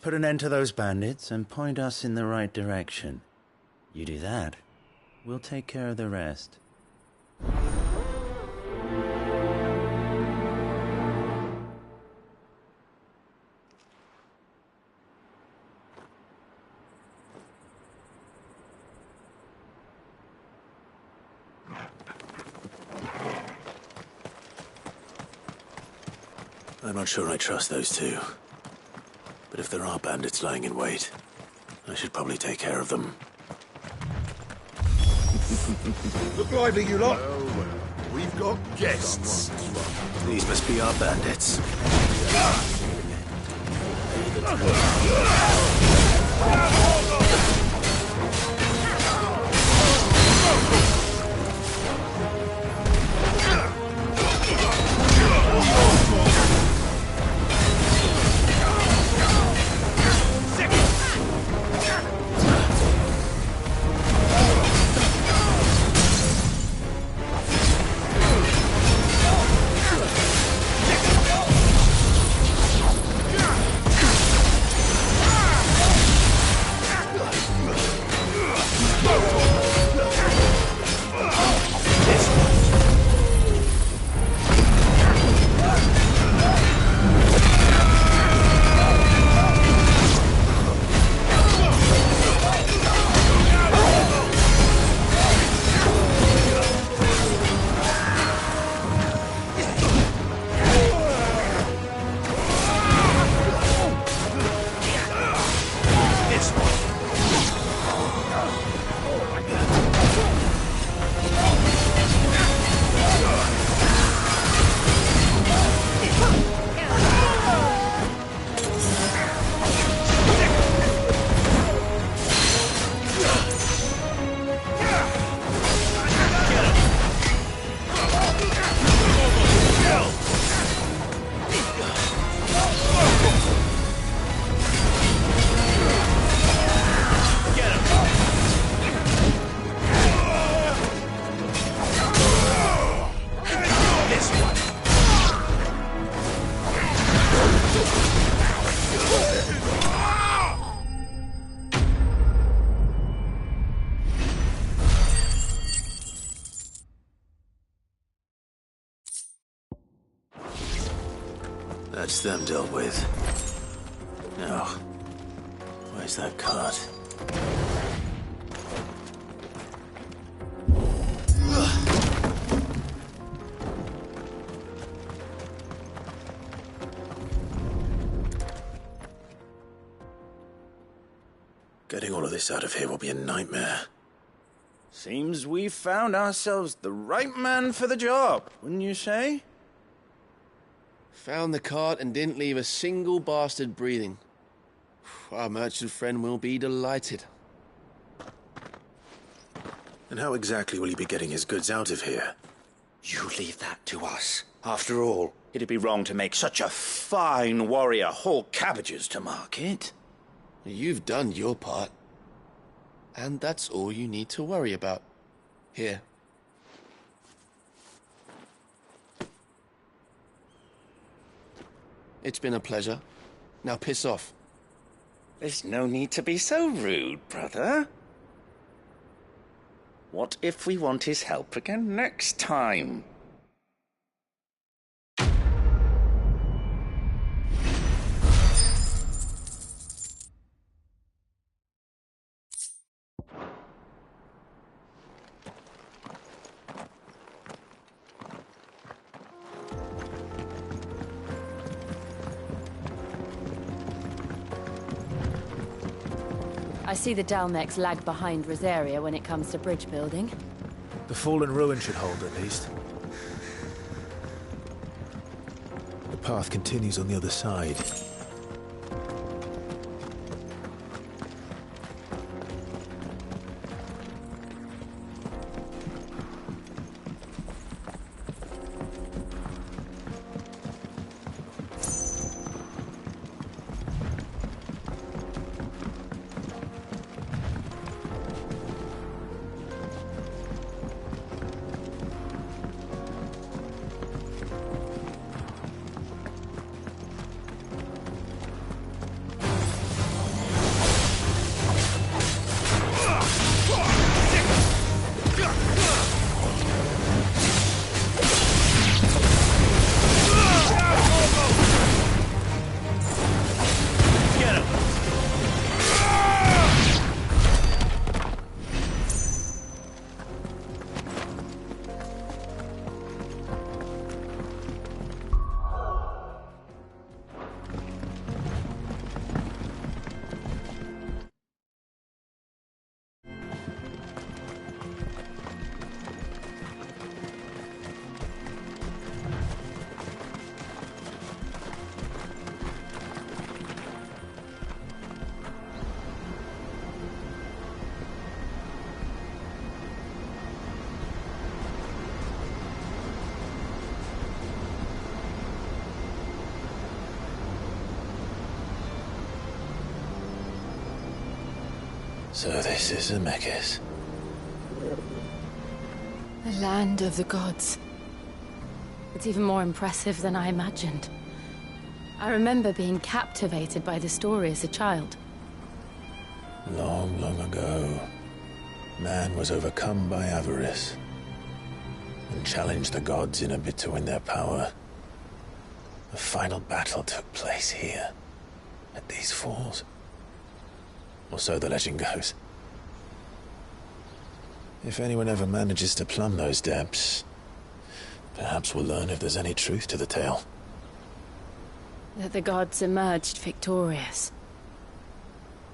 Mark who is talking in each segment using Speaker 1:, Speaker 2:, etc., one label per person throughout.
Speaker 1: Put an end to those bandits and point us in the right direction. You do that, we'll take care of the rest.
Speaker 2: I'm not sure I trust those two. But if there are bandits lying in wait, I should probably take care of them.
Speaker 3: Look lively, you lot!
Speaker 4: Well, we've got guests.
Speaker 2: These must be our bandits. That's them dealt with. Now, where's that cart? Getting all of this out of here will be a nightmare.
Speaker 1: Seems we've found ourselves the right man for the job, wouldn't you say?
Speaker 5: Found the cart and didn't leave a single bastard breathing. Our merchant friend will be delighted.
Speaker 2: And how exactly will he be getting his goods out of here?
Speaker 6: You leave that to us. After all, it'd be wrong to make such a fine warrior haul cabbages to market.
Speaker 5: You've done your part. And that's all you need to worry about. Here. It's been a pleasure. Now piss off.
Speaker 6: There's no need to be so rude, brother. What if we want his help again next time?
Speaker 7: I see the Dalmex lag behind Rosaria when it comes to bridge building.
Speaker 3: The fallen ruin should hold, at least. The path continues on the other side. So this is Zemeckis.
Speaker 7: The land of the gods. It's even more impressive than I imagined. I remember being captivated by the story as a child.
Speaker 3: Long, long ago, man was overcome by avarice and challenged the gods in a bid to win their power. The final battle took place here, at these falls. Or so the legend goes. If anyone ever manages to plumb those depths, perhaps we'll learn if there's any truth to the tale.
Speaker 7: That the gods emerged victorious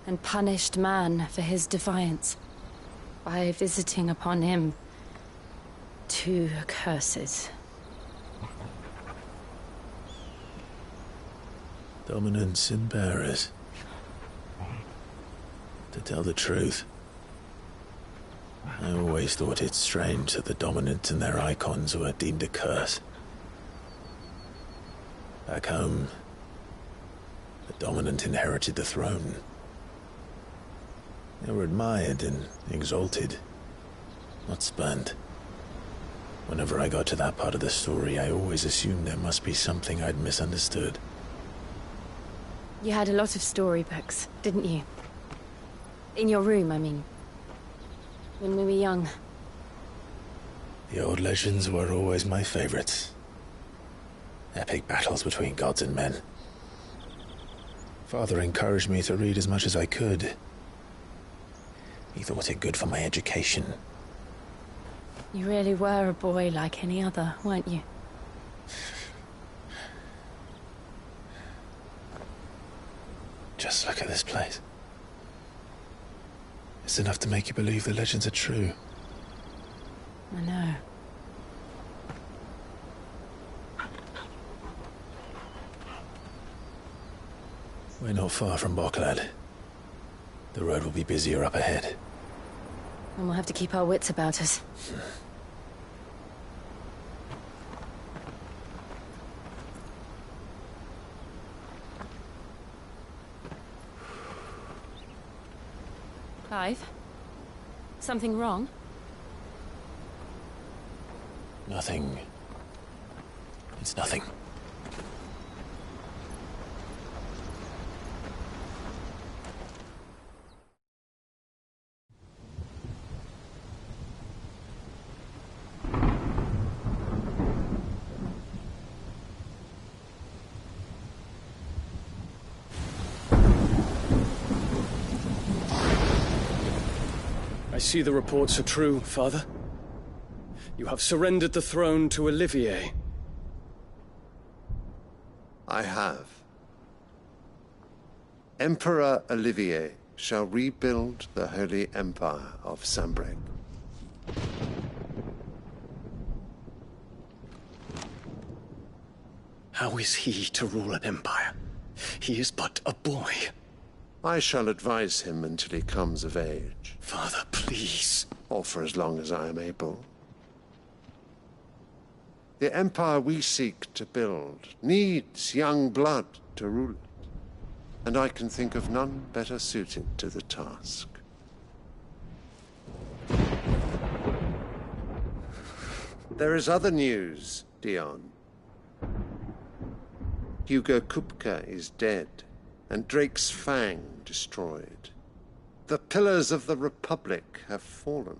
Speaker 7: and punished man for his defiance by visiting upon him 2 curses.
Speaker 3: Dominance and bearers. To tell the truth, I always thought it strange that the dominant and their icons were deemed a curse. Back home, the dominant inherited the throne. They were admired and exalted, not spurned. Whenever I got to that part of the story, I always assumed there must be something I'd misunderstood.
Speaker 7: You had a lot of storybooks, didn't you? In your room, I mean. When we were young.
Speaker 3: The old legends were always my favorites. Epic battles between gods and men. Father encouraged me to read as much as I could. He thought it good for my education.
Speaker 7: You really were a boy like any other, weren't you?
Speaker 3: Just look at this place. It's enough to make you believe the legends are true.
Speaker 7: I know.
Speaker 3: We're not far from Boklad. The road will be busier up ahead.
Speaker 7: And we'll have to keep our wits about us. Clive? Something wrong?
Speaker 3: Nothing. It's nothing.
Speaker 8: I see the reports are true, Father. You have surrendered the throne to Olivier.
Speaker 4: I have. Emperor Olivier shall rebuild the Holy Empire of Sanbreque.
Speaker 8: How is he to rule an empire? He is but a boy.
Speaker 4: I shall advise him until he comes of age,
Speaker 8: Father, please.
Speaker 4: or for as long as I am able. The empire we seek to build needs young blood to rule it, and I can think of none better suited to the task. There is other news, Dion. Hugo Kupka is dead, and Drake's Fang destroyed. The pillars of the Republic have fallen.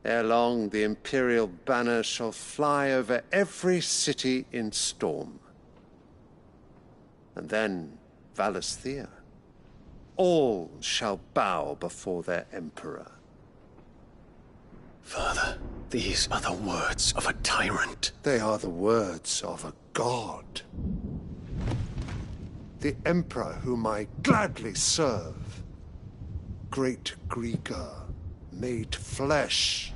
Speaker 4: Ere long, the Imperial banner shall fly over every city in Storm. And then Valisthea. All shall bow before their Emperor.
Speaker 8: Father, these are the words of a tyrant.
Speaker 4: They are the words of a god. The Emperor whom I gladly serve. Great Greeker, made flesh.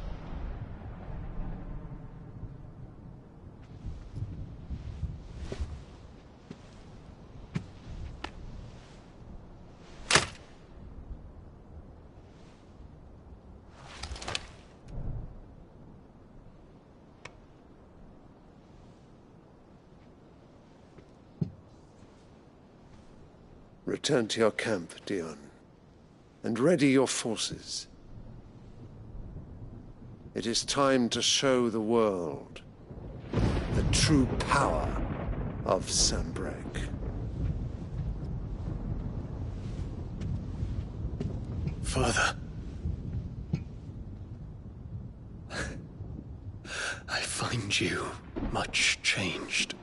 Speaker 4: Return to your camp, Dion, and ready your forces. It is time to show the world the true power of Sanbreque.
Speaker 8: Father. I find you much changed.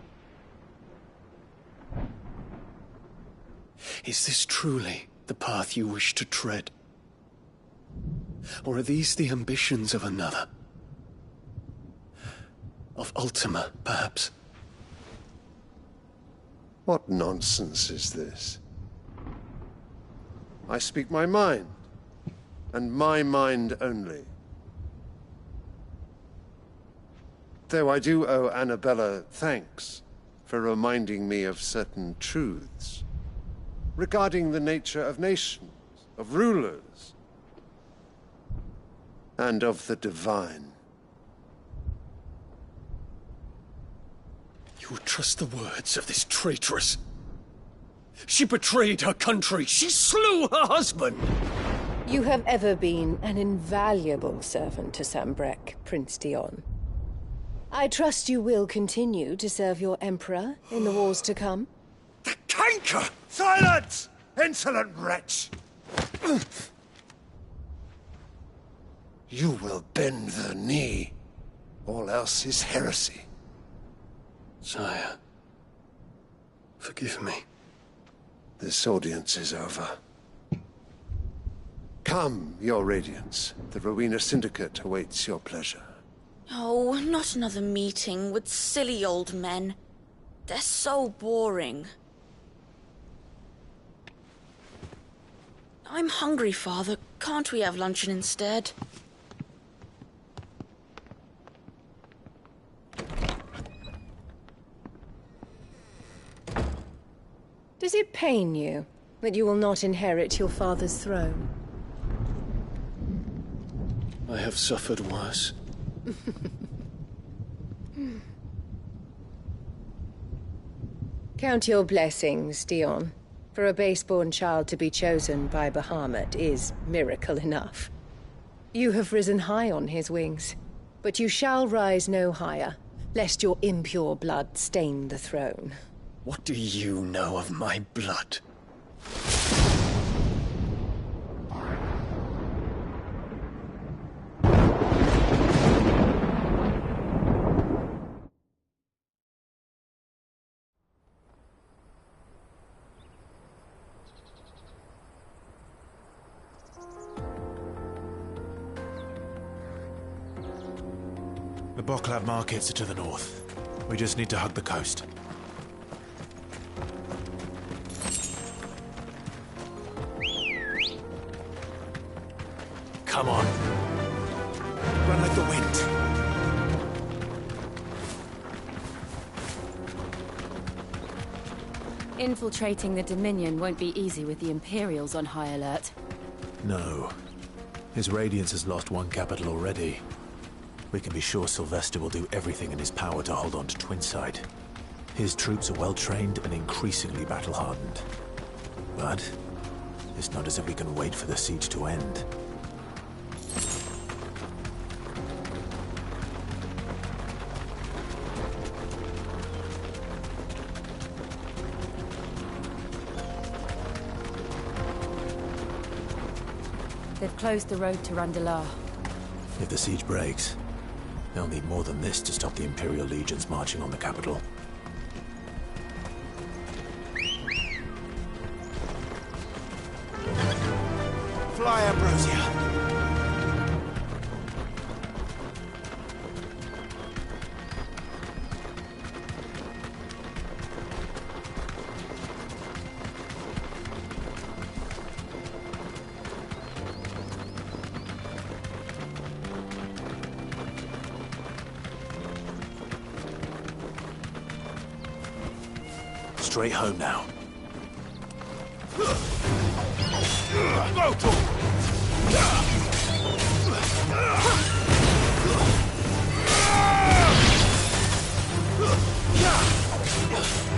Speaker 8: Is this truly the path you wish to tread? Or are these the ambitions of another? Of Ultima, perhaps?
Speaker 4: What nonsense is this? I speak my mind, and my mind only. Though I do owe Annabella thanks for reminding me of certain truths regarding the nature of nations, of rulers, and of the divine.
Speaker 8: You would trust the words of this traitress? She betrayed her country. She slew her husband.
Speaker 9: You have ever been an invaluable servant to Sanbreque, Prince Dion. I trust you will continue to serve your Emperor in the wars to come.
Speaker 4: The canker! Silence! Insolent wretch! You will bend the knee. All else is heresy.
Speaker 8: Sire, forgive me.
Speaker 4: This audience is over. Come, your Radiance. The Rowena Syndicate awaits your pleasure.
Speaker 10: Oh, not another meeting with silly old men. They're so boring. I'm hungry, Father. Can't we have luncheon instead?
Speaker 9: Does it pain you that you will not inherit your father's throne?
Speaker 8: I have suffered worse.
Speaker 9: Count your blessings, Dion. For a base-born child to be chosen by Bahamut is miracle enough. You have risen high on his wings, but you shall rise no higher, lest your impure blood stain the throne.
Speaker 8: What do you know of my blood?
Speaker 2: The Boklab markets are to the north. We just need to hug the coast. Come on. Run like the wind.
Speaker 7: Infiltrating the Dominion won't be easy with the Imperials on high alert.
Speaker 2: No. His Radiance has lost one capital already. We can be sure Sylvester will do everything in his power to hold on to Twinside. His troops are well-trained and increasingly battle-hardened. But it's not as if we can wait for the siege to end.
Speaker 7: They've closed the road to Randalar.
Speaker 2: If the siege breaks, they'll need more than this to stop the Imperial legions marching on the capital. Fly, Ambrosia! Straight home now.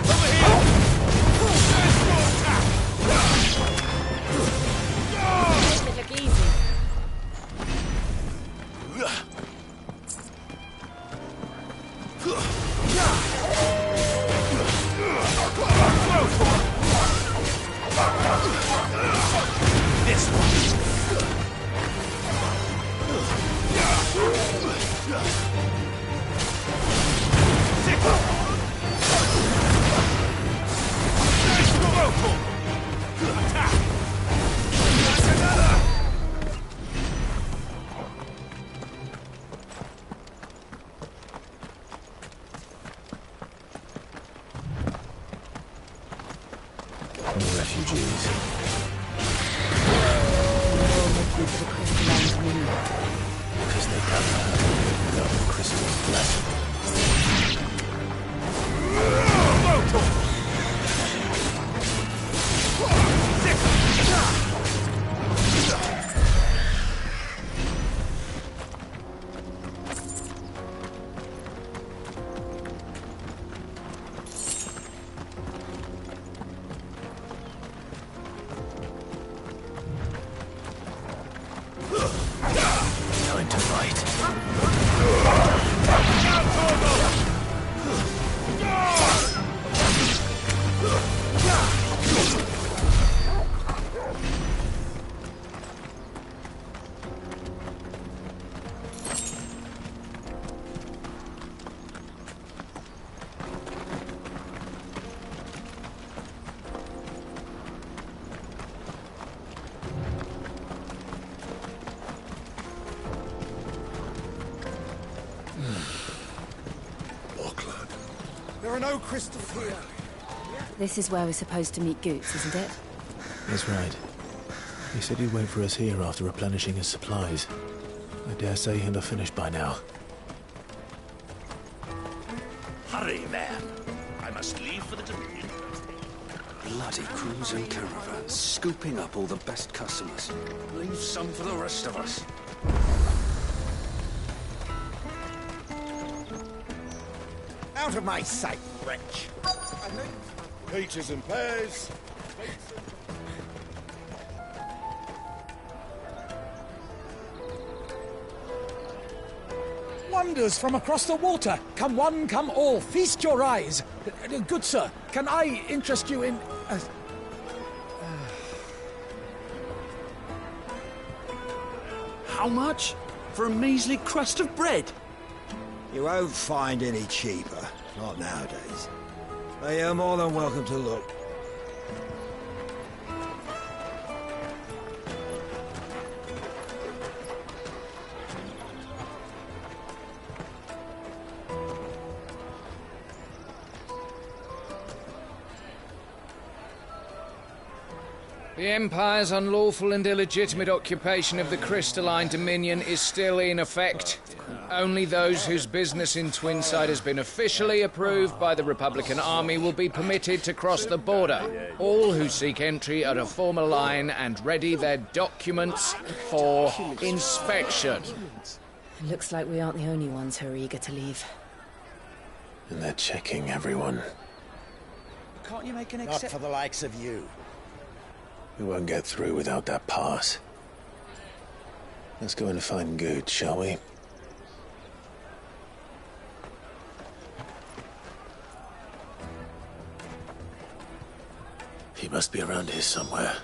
Speaker 2: Over here! and the refugees. Because they can't have without the crystal's blessing. Time to fight.
Speaker 11: There are no crystals here.
Speaker 7: This is where we're supposed to meet Goots, isn't it?
Speaker 2: That's right. He said he'd wait for us here after replenishing his supplies. I dare say he'll have finished by now.
Speaker 12: Hurry, man. I must leave for the Dominion.
Speaker 11: Bloody crews and caravans, scooping up all the best customers.
Speaker 12: Leave some for the rest of us.
Speaker 11: Out of my sight, wretch!
Speaker 12: Peaches and pears.
Speaker 13: Wonders from across the water. Come one, come all. Feast your eyes. Good sir, can I interest you in...
Speaker 11: How much? For a measly crust of bread?
Speaker 14: You won't find any cheaper. Not nowadays. But you're more than welcome to look.
Speaker 15: The Empire's unlawful and illegitimate occupation of the Crystalline Dominion is still in effect. Only those whose business in Twinside has been officially approved by the Republican Army will be permitted to cross the border. All who seek entry are to form a line and ready their documents for inspection.
Speaker 7: It looks like we aren't the only ones who are eager to leave.
Speaker 2: And they're checking everyone.
Speaker 11: Can't you make an
Speaker 14: Not for the likes of you.
Speaker 2: We won't get through without that pass. Let's go and find Good, shall we? He must be around here somewhere.